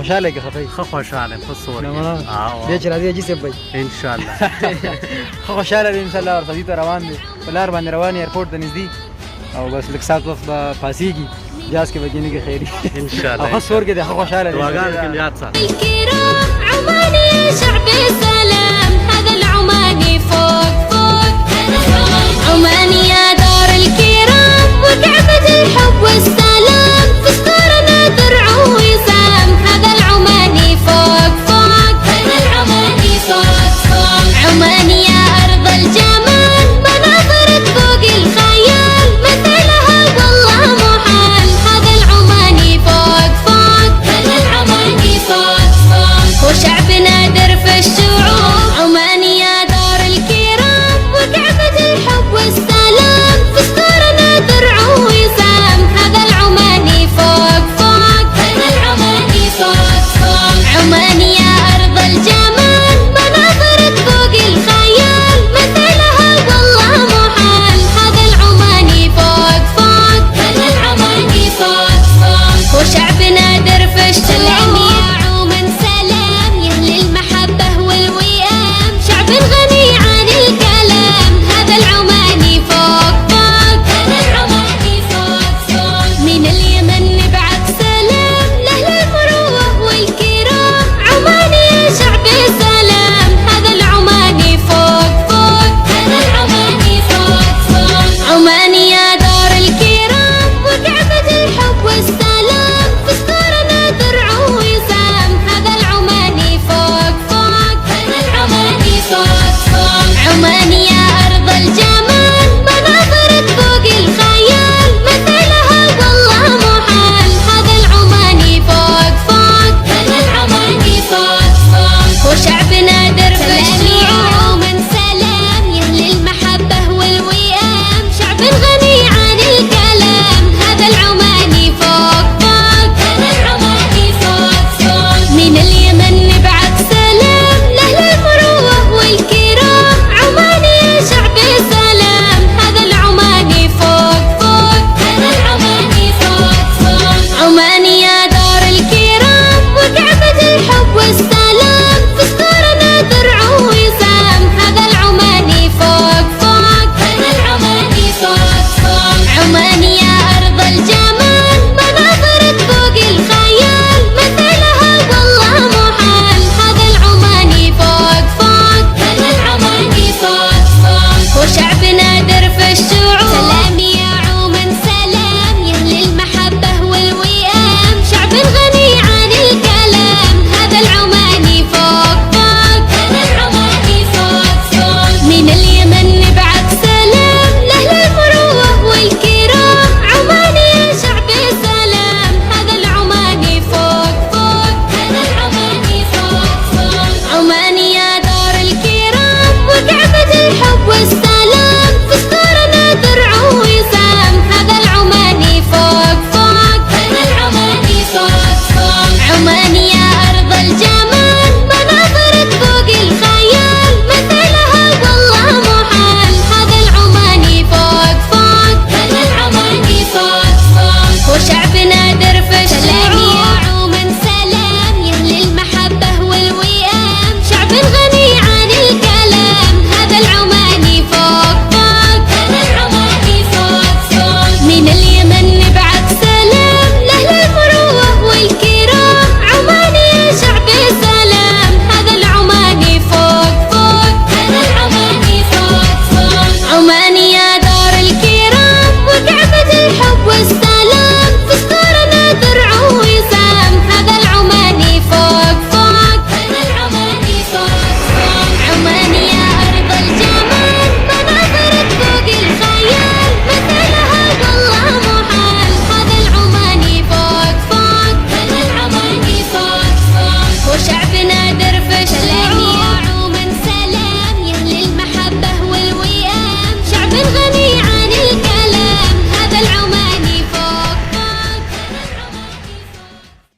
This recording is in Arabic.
خوشاله کې خفای خو خوشاله په صور بیا چې راځي چې سبای ان شاء الله خوشاله ان شاء الله ورته ته روان دي په لار باندې روان ایرپورټ ته نږدې او بس لږ ساعت وخت به پاسيږي جاز کې بګینه کې خیری ان شاء الله او صور کې د خوشاله دعاګانې کې یاد ساتي الكرام عماني يا شعبي سلام هذا العماني فوق فوق عماني يا دار الكرام وكعبة الحب والسلام